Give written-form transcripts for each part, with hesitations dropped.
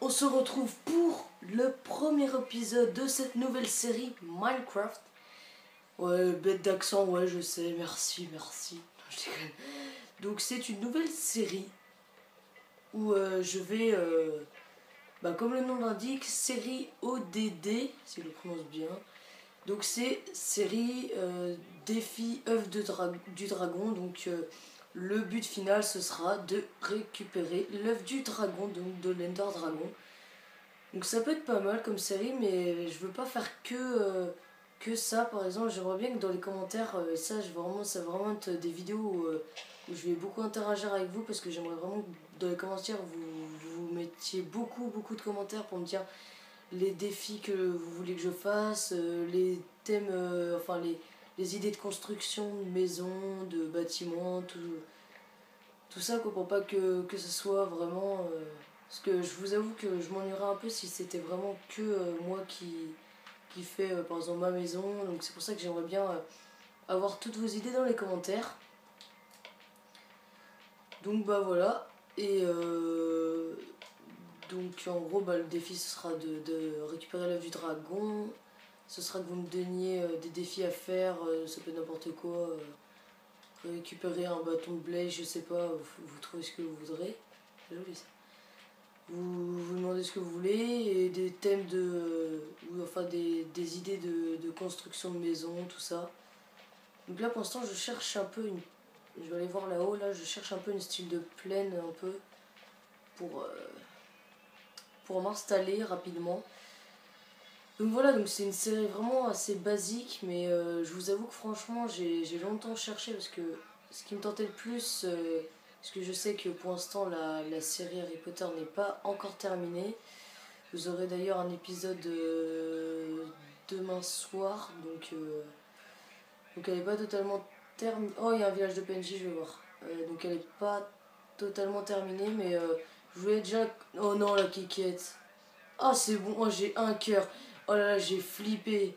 on se retrouve pour le premier épisode de cette nouvelle série Minecraft. Ouais, bête d'accent, ouais, je sais, merci. Je déconne. Donc c'est une nouvelle série où je vais, comme le nom l'indique, série ODD, si je le prononce bien. Donc c'est série défi œuf du dragon, donc le but final ce sera de récupérer l'œuf du dragon, donc de l'Ender Dragon. Donc ça peut être pas mal comme série, mais je veux pas faire que ça. Par exemple, j'aimerais bien que dans les commentaires, ça va vraiment être des vidéos où je vais beaucoup interagir avec vous, parce que j'aimerais vraiment que dans les commentaires vous mettiez beaucoup de commentaires pour me dire les défis que vous voulez que je fasse, les thèmes, les idées de construction, de maisons, de bâtiments, tout ça quoi, pour pas que ce soit vraiment... parce que je vous avoue que je m'ennuierais un peu si c'était vraiment que moi qui fait par exemple ma maison. Donc c'est pour ça que j'aimerais bien avoir toutes vos idées dans les commentaires. Donc bah voilà. Et donc en gros le défi ce sera de récupérer l'œuf du dragon. Ce sera que vous me donniez des défis à faire, ça peut être n'importe quoi. Récupérer un bâton de blé, je sais pas, vous trouvez ce que vous voudrez. C'est joli ça. Vous demandez ce que vous voulez, et des thèmes des idées de construction de maison, tout ça. Donc là pour l'instant je cherche un peu je vais aller voir là-haut, là je cherche un peu une style de plaine un peu pour m'installer rapidement. Donc voilà, donc c'est une série vraiment assez basique, mais je vous avoue que franchement j'ai longtemps cherché, parce que ce qui me tentait le plus, parce que je sais que pour l'instant la série Harry Potter n'est pas encore terminée. Vous aurez d'ailleurs un épisode demain soir, donc elle n'est pas totalement terminée. Oh, il y a un village de PNJ, je vais voir. Donc elle n'est pas totalement terminée, mais je voulais déjà... Oh non, la Kikette. Ah, c'est bon, oh, j'ai un cœur. Oh là là, j'ai flippé.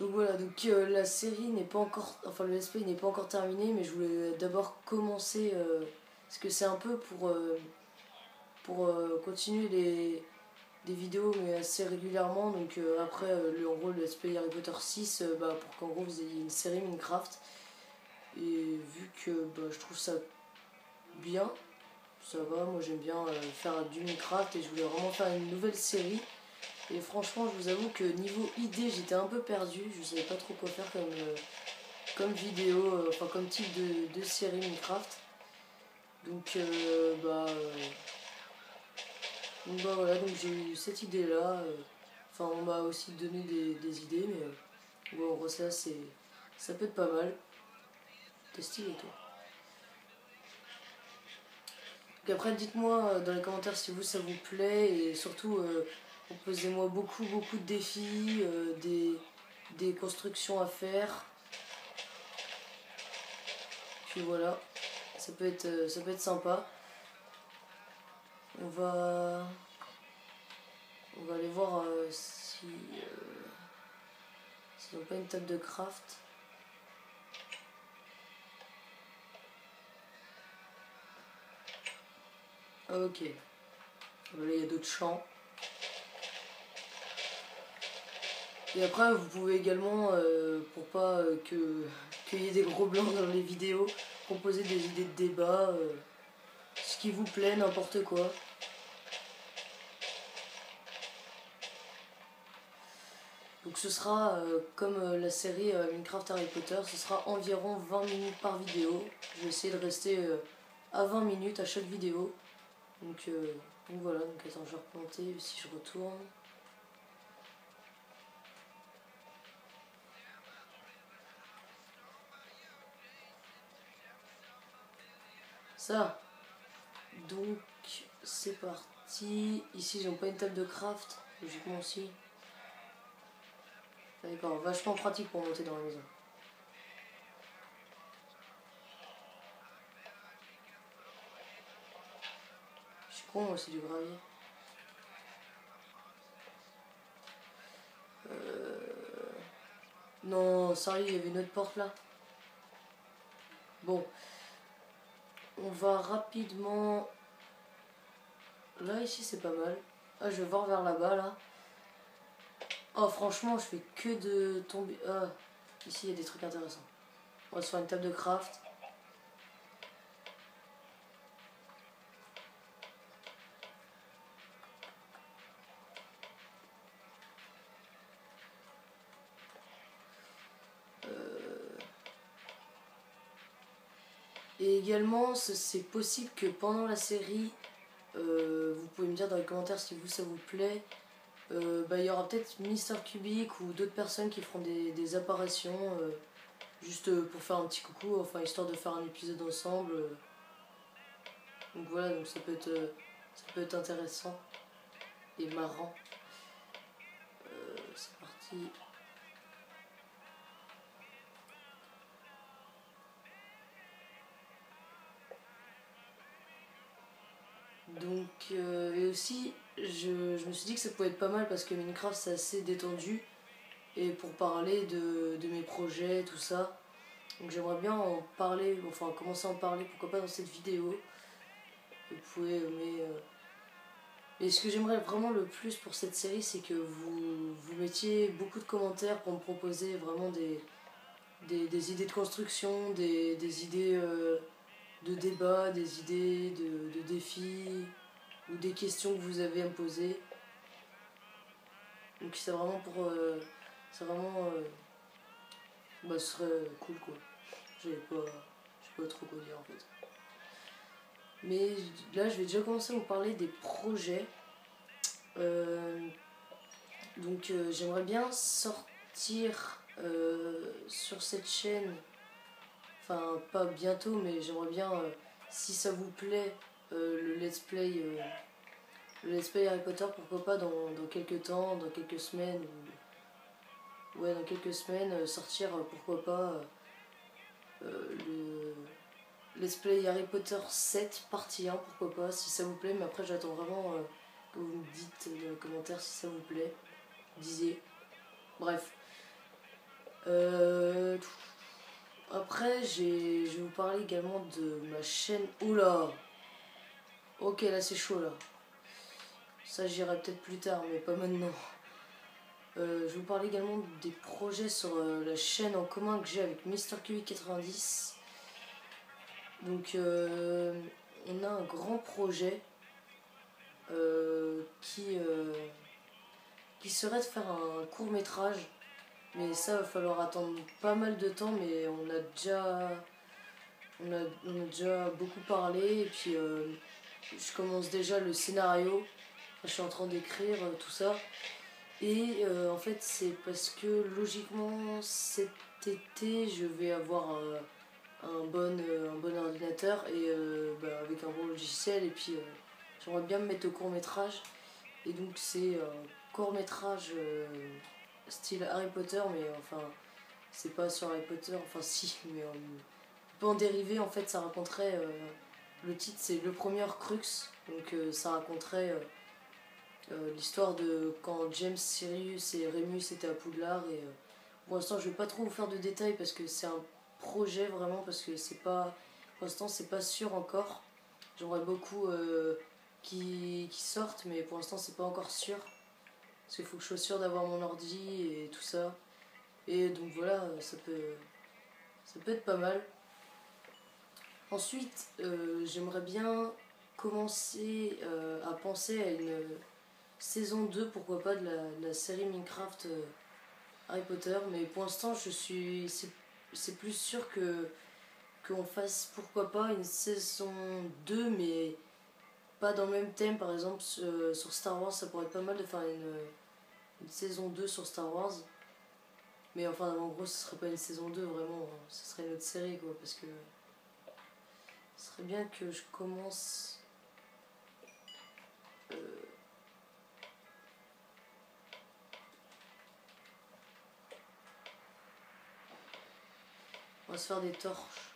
Donc voilà, donc la série n'est pas encore... Enfin, le let's play n'est pas encore terminé, mais je voulais d'abord commencer... parce que c'est un peu pour continuer des vidéos, mais assez régulièrement. Donc après, en gros, le let's play Harry Potter 6, pour qu'en gros vous ayez une série Minecraft. Et vu que je trouve ça bien, ça va, moi j'aime bien faire du Minecraft, et je voulais vraiment faire une nouvelle série. Et franchement, je vous avoue que niveau idée, j'étais un peu perdu. Je savais pas trop quoi faire comme vidéo, comme type de série Minecraft. Donc voilà, donc j'ai eu cette idée là. On m'a aussi donné des idées, mais bon, en gros ça peut être pas mal. T'es stylé toi. Donc après, dites-moi dans les commentaires si ça vous plaît, et surtout proposez-moi beaucoup de défis, des constructions à faire. Puis voilà, ça peut être sympa. On va aller voir si s'ils n'ont pas une table de craft. Ok. Là il y a d'autres champs. Et après vous pouvez également, pour pas qu'il y ait des gros blancs dans les vidéos, proposer des idées de débat, ce qui vous plaît, n'importe quoi. Donc ce sera comme la série Minecraft Harry Potter, ce sera environ 20 minutes par vidéo. Je vais essayer de rester à 20 minutes à chaque vidéo. Donc voilà, donc attends, je vais replanter si je retourne. Ça. Donc c'est parti. Ici ils n'ont pas une table de craft, logiquement aussi. D'accord, vachement pratique pour monter dans la maison. Je suis con, moi, c'est du gravier. Non, sérieux, il y avait une autre porte là. Bon. On va rapidement... Là, ici, c'est pas mal. Ah, je vais voir vers là-bas là. Oh, franchement, je fais que de tomber. Ah, ici il y a des trucs intéressants. On va se faire une table de craft. Et également, c'est possible que pendant la série, vous pouvez me dire dans les commentaires si vous ça vous plaît. Il y aura peut-être Mister Cubic ou d'autres personnes qui feront des apparitions juste pour faire un petit coucou, enfin histoire de faire un épisode ensemble. Donc voilà, donc ça peut être intéressant et marrant. C'est parti. Donc, et aussi, je me suis dit que ça pouvait être pas mal parce que Minecraft c'est assez détendu et pour parler de mes projets, tout ça. Donc j'aimerais bien en parler, enfin commencer à en parler, pourquoi pas dans cette vidéo. Vous pouvez, mais ce que j'aimerais vraiment le plus pour cette série, c'est que vous mettiez beaucoup de commentaires pour me proposer vraiment des idées de construction, des idées de débat, des idées de défis ou des questions que vous avez à me poser. Donc c'est vraiment pour... c'est vraiment... ce serait cool quoi. Je sais pas trop quoi dire en fait. Mais là je vais déjà commencer à vous parler des projets. J'aimerais bien sortir sur cette chaîne, enfin pas bientôt mais j'aimerais bien, si ça vous plaît, le let's play Harry Potter, pourquoi pas dans quelques temps, dans quelques semaines, ouais dans quelques semaines, sortir pourquoi pas le let's play Harry Potter 7 partie 1, pourquoi pas, si ça vous plaît, mais après j'attends vraiment que vous me dites dans les commentaires si ça vous plaît, disiez. Bref. Après, je vais vous parler également de ma chaîne. Oula! Ok, là c'est chaud là. Ça j'irai peut-être plus tard, mais pas maintenant. Je vais vous parler également des projets sur la chaîne en commun que j'ai avec MrCubic90. Donc, on a un grand projet qui serait de faire un court métrage. Mais ça va falloir attendre pas mal de temps, mais on a déjà beaucoup parlé. Et puis je commence déjà le scénario. Je suis en train d'écrire tout ça. Et en fait c'est parce que logiquement cet été je vais avoir un bon ordinateur et avec un bon logiciel. Et puis j'aimerais bien me mettre au court métrage. Et donc c'est un court métrage style Harry Potter, mais enfin c'est pas sur Harry Potter, enfin si, mais un peu en dérivé. En fait ça raconterait, le titre c'est Le Premier Horcrux, donc ça raconterait l'histoire de quand James, Sirius et Remus étaient à Poudlard. Et pour l'instant je vais pas trop vous faire de détails parce que c'est un projet vraiment, parce que c'est pas, pour l'instant c'est pas sûr encore. J'aimerais beaucoup qui sortent, mais pour l'instant c'est pas encore sûr. Parce qu'il faut que je sois sûre d'avoir mon ordi et tout ça. Et donc voilà, ça peut être pas mal. Ensuite, j'aimerais bien commencer à penser à une saison 2, pourquoi pas, de la série Minecraft Harry Potter. Mais pour l'instant, c'est plus sûr qu'on fasse, pourquoi pas, une saison 2, mais pas dans le même thème. Par exemple, sur Star Wars, ça pourrait être pas mal de faire une saison 2 sur Star Wars. Mais enfin, en gros, ce serait pas une saison 2 vraiment, hein. Ce serait une autre série quoi, parce que ce serait bien que je commence. On va se faire des torches.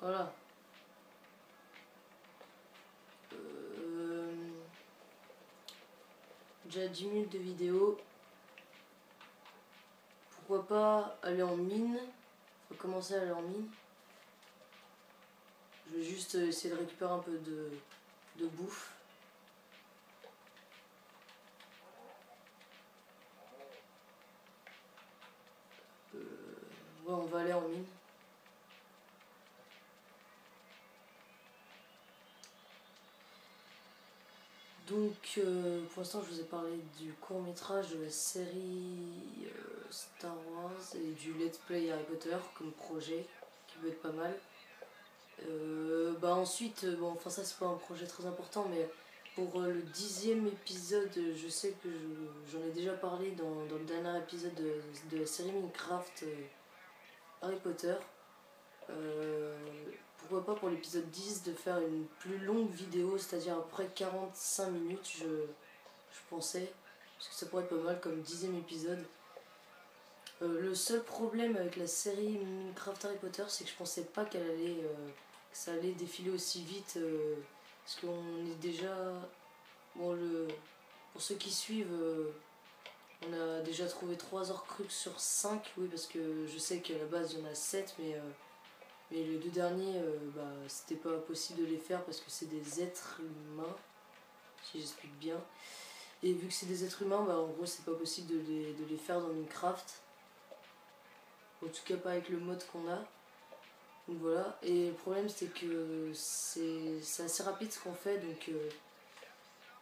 Voilà. Déjà 10 minutes de vidéo. pourquoi pas aller en mine. Faut commencer à aller en mine. Je vais juste essayer de récupérer un peu de bouffe. Ouais, on va aller en mine. Donc, pour l'instant, je vous ai parlé du court-métrage, de la série Star Wars et du Let's Play Harry Potter comme projet, qui peut être pas mal. Ensuite, bon, enfin ça c'est pas un projet très important, mais pour le 10e épisode, je sais que j'en ai déjà parlé dans le dernier épisode de la série Minecraft Harry Potter. Pourquoi pas pour l'épisode 10 de faire une plus longue vidéo, c'est-à-dire à peu près 45 minutes, je pensais, parce que ça pourrait être pas mal comme 10e épisode. Le seul problème avec la série Minecraft Harry Potter, c'est que je pensais pas que ça allait défiler aussi vite, parce qu'on est déjà... Bon, pour ceux qui suivent, on a déjà trouvé 3 Horcruxes sur 5, oui, parce que je sais qu'à la base il y en a 7, mais les 2 derniers, c'était pas possible de les faire parce que c'est des êtres humains, si j'explique bien. Et vu que c'est des êtres humains, en gros c'est pas possible de les faire dans Minecraft. En tout cas pas avec le mode qu'on a. Donc voilà. Et le problème c'est que c'est assez rapide ce qu'on fait, donc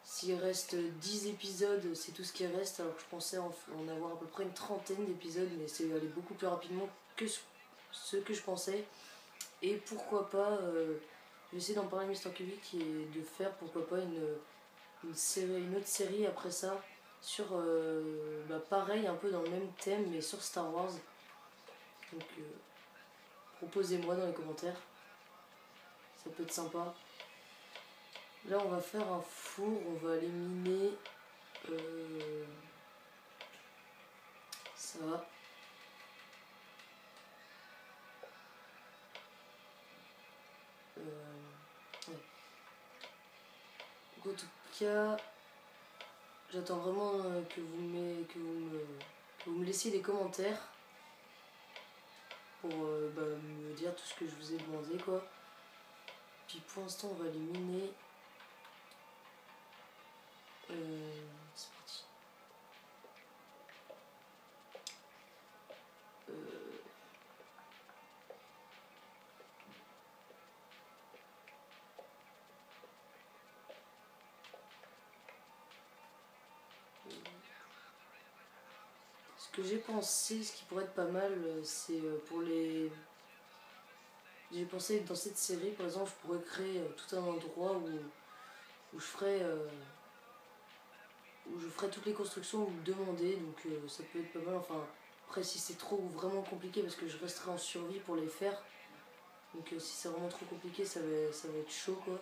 s'il reste 10 épisodes, c'est tout ce qui reste, alors que je pensais en avoir à peu près une trentaine d'épisodes, mais c'est allé beaucoup plus rapidement que ce que je pensais. Et pourquoi pas, je vais essayer d'en parler à Mister Kubik et de faire pourquoi pas une autre série après ça sur pareil, un peu dans le même thème mais sur Star Wars. Donc proposez-moi dans les commentaires, ça peut être sympa. Là on va faire un four, on va aller miner ça. Ouais. Donc, en tout cas, j'attends vraiment que vous me laissiez des commentaires pour me dire tout ce que je vous ai demandé, quoi. Puis pour l'instant on va aller miner. C'est parti. Ce que j'ai pensé, ce qui pourrait être pas mal, c'est pour les... J'ai pensé dans cette série, par exemple, je pourrais créer tout un endroit où je ferai toutes les constructions que vous me demandez, donc ça peut être pas mal. Enfin, après si c'est trop vraiment compliqué, parce que je resterai en survie pour les faire, donc si c'est vraiment trop compliqué, ça va être chaud, quoi.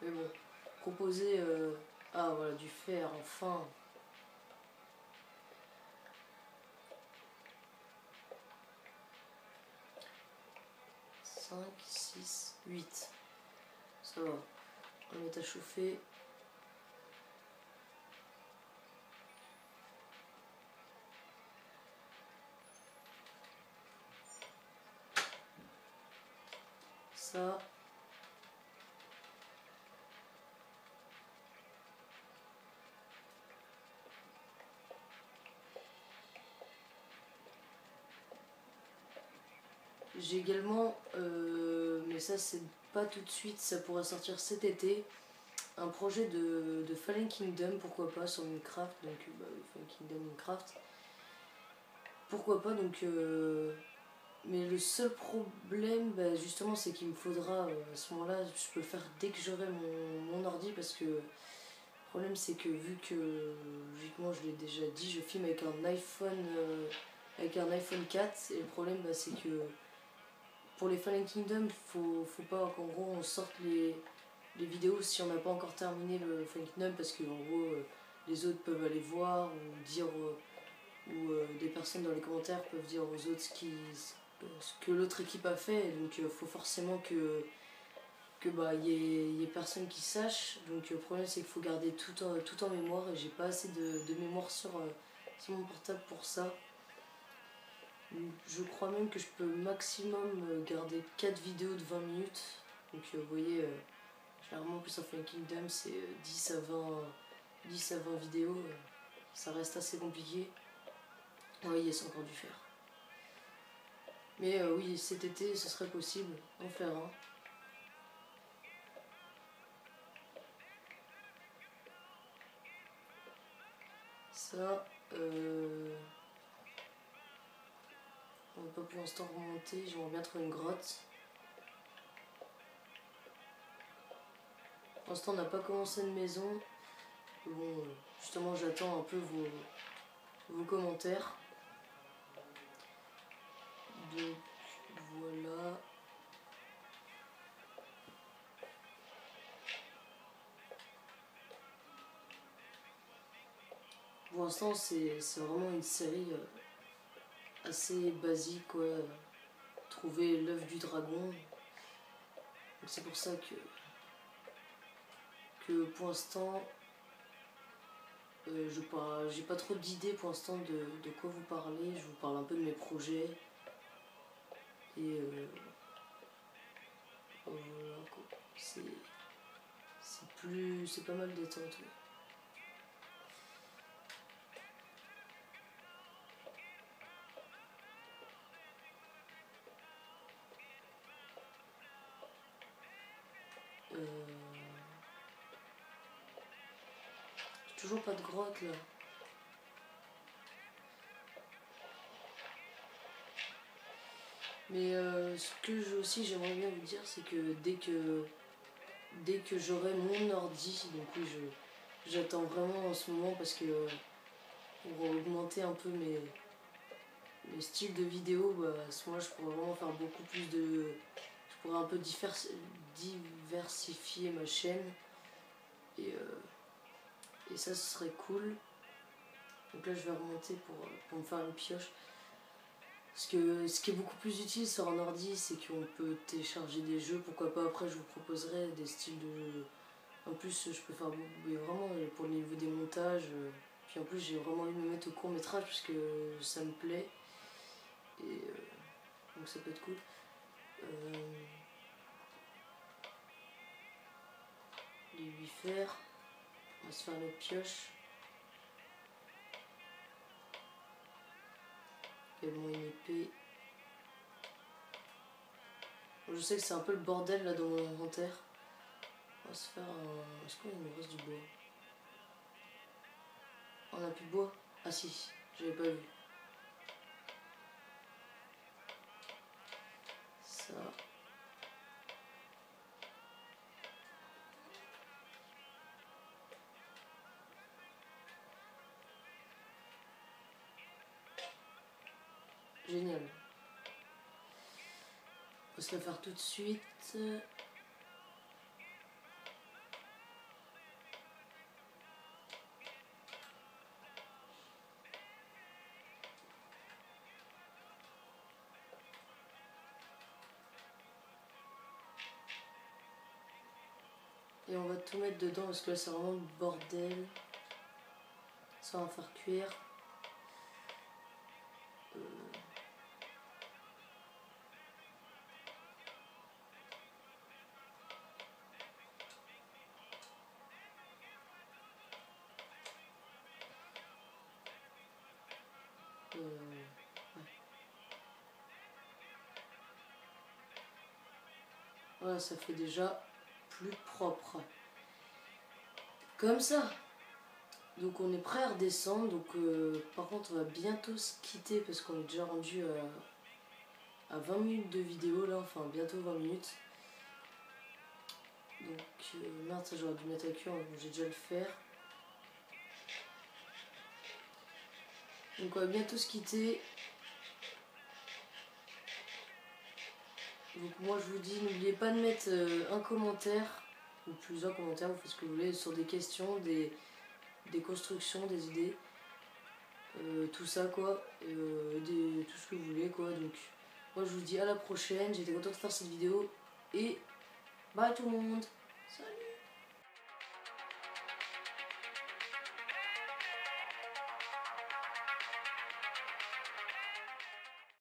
Mais bon, proposer... Ah voilà, du fer, enfin. 5, 6, 8. Ça va. On va mettre à chauffer. Ça. J'ai également, mais ça c'est pas tout de suite, ça pourra sortir cet été, un projet de Fallen Kingdom, pourquoi pas, sur Minecraft, donc Fallen Kingdom Minecraft. Pourquoi pas, donc... mais le seul problème, justement, c'est qu'il me faudra, à ce moment-là, je peux le faire dès que j'aurai mon ordi, parce que le problème c'est que vu que, logiquement, je l'ai déjà dit, je filme avec un iPhone 4, et le problème c'est que pour les Fallen Kingdom, faut pas qu'en gros on sorte les vidéos si on n'a pas encore terminé le Fallen Kingdom, parce que en gros les autres peuvent aller voir ou dire des personnes dans les commentaires peuvent dire aux autres ce que l'autre équipe a fait, et donc faut forcément que que bah y ait personne qui sache. Donc le problème c'est qu'il faut garder tout en mémoire et j'ai pas assez de mémoire sur mon portable pour ça. Je crois même que je peux maximum garder 4 vidéos de 20 minutes. Donc vous voyez, généralement plus of Fun Kingdom c'est 10 à 20 vidéos. Ça reste assez compliqué. Oui, yes, encore du faire. Mais oui, cet été ce serait possible d'en faire un. Ça, on va pas pour l'instant remonter, j'aimerais bien trouver une grotte. Pour l'instant on n'a pas commencé une maison. Bon, justement j'attends un peu vos commentaires. Donc voilà. Pour l'instant c'est vraiment une série assez basique quoi. Trouver l'œuf du dragon. Donc c'est pour ça que pour l'instant j'ai pas trop d'idées pour l'instant de quoi vous parler. Je vous parle un peu de mes projets. Et voilà quoi. C'est pas mal détente. Ouais. J'ai toujours pas de grotte là. Mais ce que j'aimerais bien vous dire, c'est que dès que j'aurai mon ordi, donc oui, j'attends vraiment en ce moment parce que pour augmenter un peu mes styles de vidéos, bah, à ce moment-là, je pourrais vraiment faire beaucoup plus de. Je pourrais un peu diversifier ma chaîne et ça, ce serait cool. Donc là, je vais remonter pour me faire une pioche. Parce que ce qui est beaucoup plus utile sur un ordi, c'est qu'on peut télécharger des jeux. Pourquoi pas après, je vous proposerai des styles de jeux. En plus, je peux faire vraiment pour le niveau des montages. Puis en plus, j'ai vraiment envie de me mettre au court métrage parce que ça me plaît. Et donc ça peut être cool. Les 8 fers. On va se faire notre pioche. Également une épée. Je sais que c'est un peu le bordel là dans mon inventaire. On va se faire un. Est-ce qu'on nous reste du bois? On a plus de bois? Ah si, j'avais pas vu. Ça. Génial. On va se la faire tout de suite. Et on va tout mettre dedans parce que là c'est vraiment le bordel. Ça va en faire cuire. Ouais. Voilà, ça fait déjà plus propre. Comme ça. Donc on est prêt à redescendre. Donc par contre on va bientôt se quitter parce qu'on est déjà rendu à 20 minutes de vidéo là. Enfin bientôt 20 minutes. Donc merde, ça j'aurais dû mettre à cuire. J'ai déjà le faire. Donc on va bientôt se quitter. Donc moi je vous dis, n'oubliez pas de mettre un commentaire ou plusieurs commentaires, vous faites ce que vous voulez sur des questions, des constructions, des idées, tout ça quoi, tout ce que vous voulez quoi. Donc moi je vous dis à la prochaine, j'étais contente de faire cette vidéo et Bye tout le monde.